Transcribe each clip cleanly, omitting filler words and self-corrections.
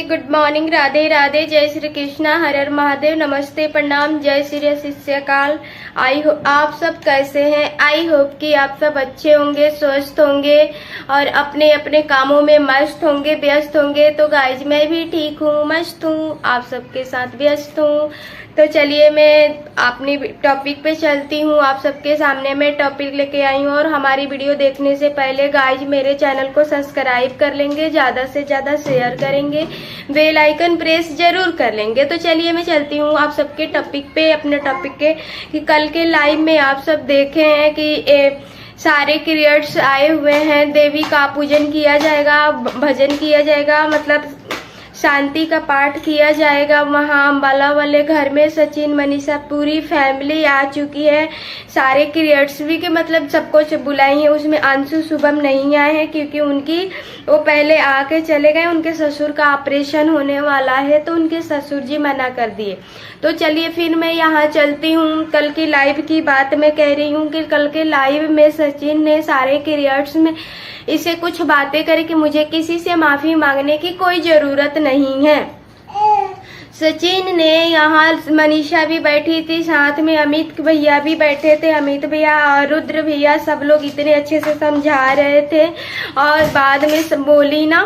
Good morning, Radhe Radhe, जय श्री कृष्णा, हर हर महादेव, नमस्ते, प्रणाम, जय श्री शिष्यकाल। आप सब कैसे हैं? आई होप कि आप सब अच्छे होंगे, स्वस्थ होंगे और अपने अपने कामों में मस्त होंगे, व्यस्त होंगे। तो गाइज मैं भी ठीक हूँ, मस्त हूँ, आप सबके साथ व्यस्त हूँ। तो चलिए मैं अपनी टॉपिक पे चलती हूँ। आप सबके सामने मैं टॉपिक लेके आई हूँ और हमारी वीडियो देखने से पहले गाइज मेरे चैनल को सब्सक्राइब कर लेंगे, ज़्यादा से ज़्यादा शेयर करेंगे, बेल आइकन प्रेस जरूर कर लेंगे। तो चलिए मैं चलती हूँ आप सबके टॉपिक पे, अपने टॉपिक के कि कल के लाइव में आप सब देखे हैं कि सारे क्रिएटर्स आए हुए हैं, देवी का पूजन किया जाएगा, भजन किया जाएगा, मतलब शांति का पाठ किया जाएगा। वहाँ अम्बाला वाले घर में सचिन, मनीषा, पूरी फैमिली आ चुकी है। सारे क्रिएटर्स भी के मतलब सबको बुलाई है। उसमें अंशु शुभम नहीं आए हैं क्योंकि वो पहले आके चले गए, उनके ससुर का ऑपरेशन होने वाला है तो उनके ससुर जी मना कर दिए। तो चलिए फिर मैं यहाँ चलती हूँ। कल की लाइव की बात मैं कह रही हूँ कि कल के लाइव में सचिन ने सारे क्रिएटर्स में इसे कुछ बातें करी कि मुझे किसी से माफी मांगने की कोई जरूरत नहीं है। सचिन ने यहाँ, मनीषा भी बैठी थी, साथ में अमित भैया भी बैठे थे, अमित भैया और रुद्र भैया, सब लोग इतने अच्छे से समझा रहे थे। और बाद में बोली ना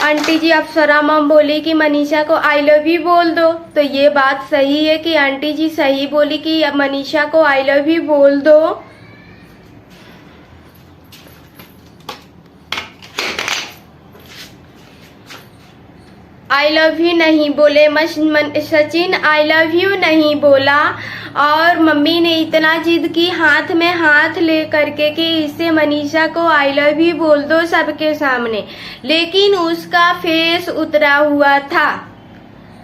आंटी जी, अप्सरा मम बोली कि मनीषा को आई लव यू बोल दो। तो ये बात सही है कि आंटी जी सही बोली कि मनीषा को आई लव यू बोल दो। आई लव यू नहीं बोले, सचिन आई लव यू नहीं बोला। और मम्मी ने इतना जिद की, हाथ में हाथ ले करके कि इससे मनीषा को आई लव यू बोल दो सबके सामने, लेकिन उसका फेस उतरा हुआ था।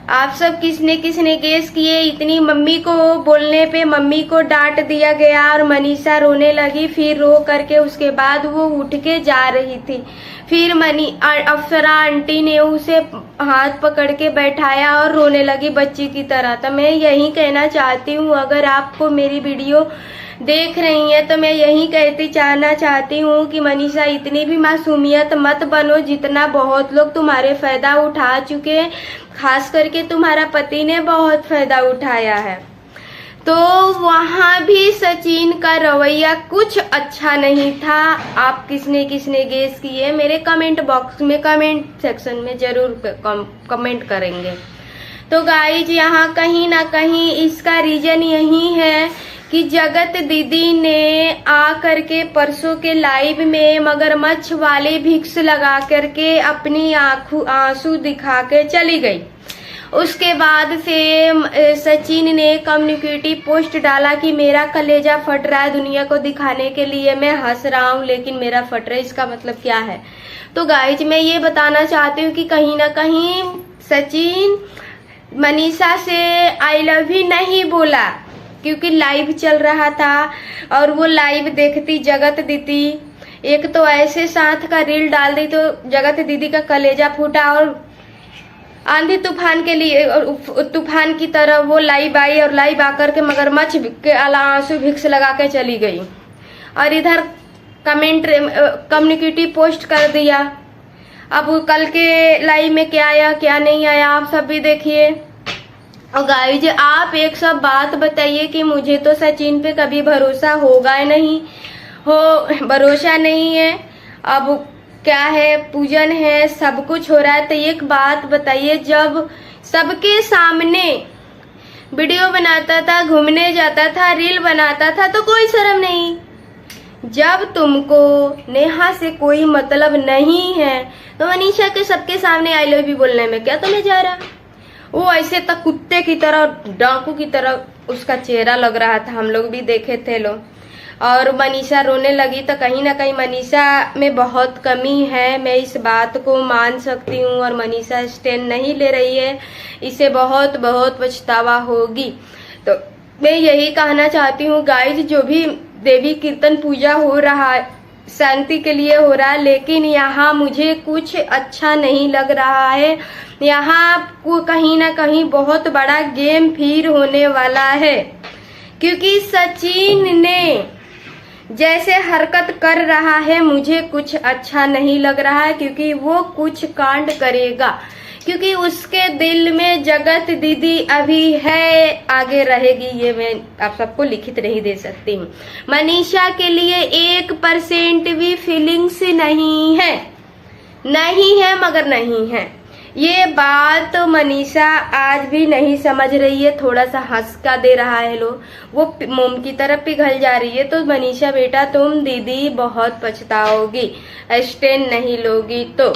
आप सब किसने किसने गेस किए? इतनी मम्मी को बोलने पे मम्मी को डांट दिया गया और मनीषा रोने लगी। फिर रो करके उसके बाद वो उठ के जा रही थी। फिर अप्सरा आंटी ने उसे हाथ पकड़ के बैठाया और रोने लगी बच्ची की तरह। तो मैं यही कहना चाहती हूँ, अगर आपको मेरी वीडियो देख रही है तो मैं यही कहना चाहती हूँ कि मनीषा इतनी भी मासूमियत मत बनो, जितना बहुत लोग तुम्हारे फायदा उठा चुके हैं, खास करके तुम्हारा पति ने बहुत फायदा उठाया है। तो वहाँ भी सचिन का रवैया कुछ अच्छा नहीं था। आप किसने किसने गेस किए मेरे कमेंट बॉक्स में, कमेंट सेक्शन में जरूर कमेंट करेंगे। तो गाइज यहाँ कहीं ना कहीं इसका रीजन यही है कि जगत दीदी ने आ करके परसों के लाइव में मगरमच्छ वाले भिक्स लगा करके अपनी आंसू दिखा के चली गई। उसके बाद से सचिन ने कम्युनिटी पोस्ट डाला कि मेरा कलेजा फट रहा है, दुनिया को दिखाने के लिए मैं हंस रहा हूँ लेकिन मेरा फट रहा है, इसका मतलब क्या है? तो गाइज मैं ये बताना चाहती हूँ कि कहीं ना कहीं सचिन मनीषा से आई लव यू नहीं बोला क्योंकि लाइव चल रहा था और वो लाइव देखती जगत दीदी। एक तो ऐसे साथ का रील डाल दी तो जगत दीदी का कलेजा फूटा और आंधी तूफान के लिए तूफान की तरह वो लाइव आई और लाइव आकर के मगरमच्छ के आंसू भिक्स लगा के चली गई और इधर कम्युनिटी पोस्ट कर दिया। अब कल के लाइव में क्या आया क्या नहीं आया आप सब भी देखिए। और गाइज आप एक सब बात बताइए कि मुझे तो सचिन पे कभी भरोसा होगा नहीं, भरोसा नहीं है। अब क्या है, पूजन है, सब कुछ हो रहा है, तो एक बात बताइए, जब सबके सामने वीडियो बनाता था, घूमने जाता था, रील बनाता था तो कोई शर्म नहीं। जब तुमको नेहा से कोई मतलब नहीं है तो मनीषा के सबके सामने आई लव यू बोलने में क्या तुम्हें जा रहा? वो ऐसे तक कुत्ते की तरह, डाकू की तरह उसका चेहरा लग रहा था, हम लोग भी देखे थे लोग। और मनीषा रोने लगी तो कहीं ना कहीं मनीषा में बहुत कमी है, मैं इस बात को मान सकती हूँ। और मनीषा स्टैंड नहीं ले रही है, इसे बहुत बहुत पछतावा होगी। तो मैं यही कहना चाहती हूँ गाइज, जो भी देवी कीर्तन पूजा हो रहा है शांति के लिए हो रहा है, लेकिन यहाँ मुझे कुछ अच्छा नहीं लग रहा है। यहाँ कहीं ना कहीं बहुत बड़ा गेम फिर होने वाला है क्योंकि सचिन ने जैसे हरकत कर रहा है मुझे कुछ अच्छा नहीं लग रहा है क्योंकि वो कुछ कांड करेगा। क्योंकि उसके दिल में जगत दीदी अभी है, आगे रहेगी, ये मैं आप सबको लिखित नहीं दे सकती हूँ। मनीषा के लिए 1% भी फीलिंग्स नहीं है, नहीं है मगर नहीं है। ये बात मनीषा आज भी नहीं समझ रही है, थोड़ा सा हंस का दे रहा है लोग, वो मोम की तरफ पिघल जा रही है। तो मनीषा बेटा तुम दीदी बहुत पछताओगी स्टैंड नहीं लोगी तो।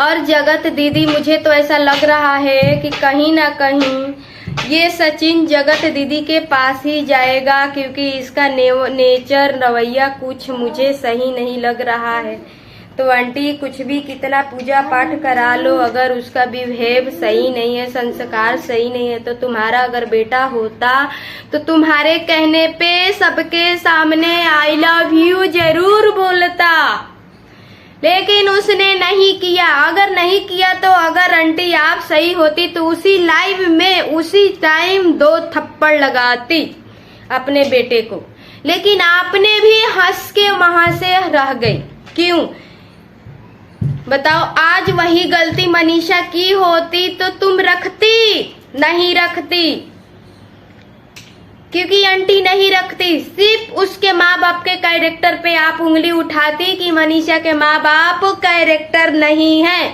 और जगत दीदी मुझे तो ऐसा लग रहा है कि कहीं ना कहीं ये सचिन जगत दीदी के पास ही जाएगा, क्योंकि इसका नेचर रवैया कुछ मुझे सही नहीं लग रहा है। तो आंटी कुछ भी कितना पूजा पाठ करा लो, अगर उसका बिहेव सही नहीं है, संस्कार सही नहीं है, तो तुम्हारा अगर बेटा होता तो तुम्हारे कहने पे सबके सामने आई लव यू जरूर बोलता, लेकिन उसने नहीं किया। अगर नहीं किया तो अगर आंटी आप सही होती तो उसी लाइव में उसी टाइम 2 थप्पड़ लगाती अपने बेटे को, लेकिन आपने भी हंस के वहां से रह गई। क्यों बताओ? आज वही गलती मनीषा की होती तो तुम रखती, नहीं रखती, क्योंकि आंटी नहीं रखती। सिर्फ उसके माँ बाप के कैरेक्टर पे आप उंगली उठाती कि मनीषा के माँ बाप कैरेक्टर नहीं है,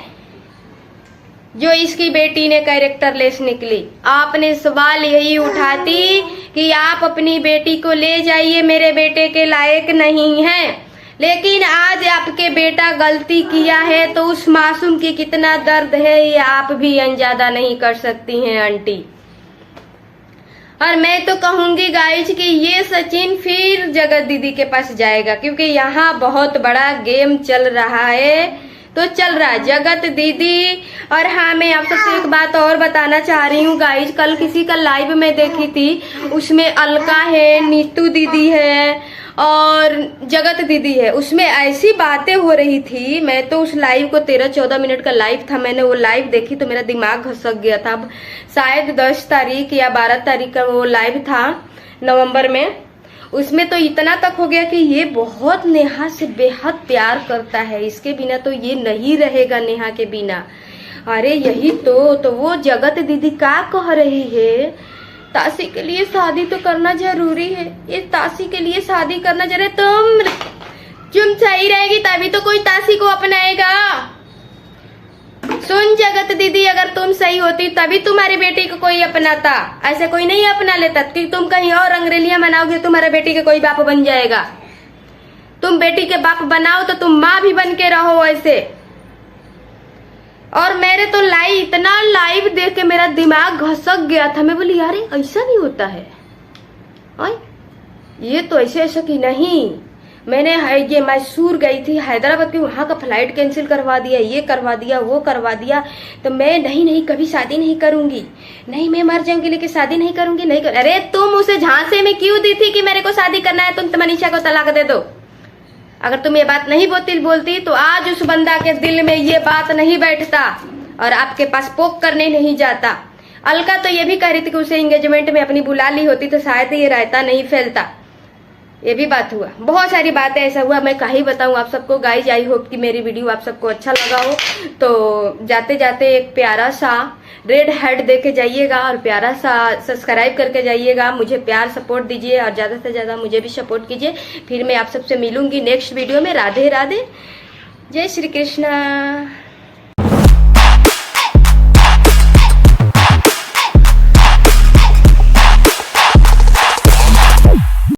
जो इसकी बेटी ने कैरेक्टर लेस निकली। आपने सवाल यही उठाती कि आप अपनी बेटी को ले जाइए, मेरे बेटे के लायक नहीं है। लेकिन आज आपके बेटा गलती किया है तो उस मासूम की कितना दर्द है ये आप भी अंदाजा नहीं कर सकती हैं आंटी। और मैं तो कहूंगी गाइज कि ये सचिन फिर जगत दीदी के पास जाएगा, क्योंकि यहाँ बहुत बड़ा गेम चल रहा है। तो चल रहा है जगत दीदी। और हाँ, मैं आप सबसे एक बात और बताना चाह रही हूँ गाइज, कल किसी का लाइव में देखी थी, उसमें अलका है, नीतू दीदी है और जगत दीदी है। उसमें ऐसी बातें हो रही थी, मैं तो उस लाइव को 13-14 मिनट का लाइव था, मैंने वो लाइव देखी तो मेरा दिमाग घसक गया था। अब शायद 10 तारीख या 12 तारीख का वो लाइव था नवंबर में। उसमें तो इतना तक हो गया कि ये बहुत नेहा से बेहद प्यार करता है, इसके बिना तो ये नहीं रहेगा नेहा के बिना। अरे यही तो वो जगत दीदी क्या कह रही है, ताशी के लिए शादी तो करना जरूरी है, ये ताशी के लिए शादी करना जरूरी। तुम सही रहेगी तभी तो कोई ताशी को अपनाएगा। सुन जगत दीदी, अगर तुम सही होती तभी तुम्हारी बेटी को कोई अपनाता, ऐसे कोई नहीं अपना लेता कि तुम कहीं और अंग्रेलियां मनाओगे तुम्हारे बेटी के कोई बाप बन जाएगा। तुम बेटी के बाप बनाओ तो तुम माँ भी बन के रहो ऐसे। और मेरे तो इतना लाइव देख के मेरा दिमाग घसक गया था। मैं बोली यार ऐसा नहीं होता है, ये तो ऐसे कि नहीं। मैंने ये मैसूर गई थी हैदराबाद की, वहां का फ्लाइट कैंसिल करवा दिया, ये करवा दिया, वो करवा दिया। तो मैं नहीं कभी शादी नहीं करूंगी, नहीं मैं मर जाऊंगी लेकिन शादी नहीं करूंगी, नहीं कर। अरे तुम उसे झांसे में क्यों दी थी कि मेरे को शादी करना है, तुम मनीषा को तलाक दे दो। अगर तुम ये बात नहीं बोलती तो आज उस बंदा के दिल में ये बात नहीं बैठता और आपके पास पोक करने नहीं जाता। अलका तो ये भी कह रही थी कि उसे एंगेजमेंट में अपनी बुला ली होती तो शायद ये रायता नहीं फैलता। ये भी बात हुआ, बहुत सारी बातें ऐसा हुआ, मैं कहीं बताऊं आप सबको। गाइज आई होप कि मेरी वीडियो आप सबको अच्छा लगा हो। तो जाते जाते एक प्यारा सा रेड हेड दे के जाइएगा और प्यारा सा सब्सक्राइब करके जाइएगा। मुझे प्यार सपोर्ट दीजिए और ज़्यादा से ज़्यादा मुझे भी सपोर्ट कीजिए। फिर मैं आप सबसे मिलूंगी नेक्स्ट वीडियो में। राधे राधे, जय श्री कृष्णा।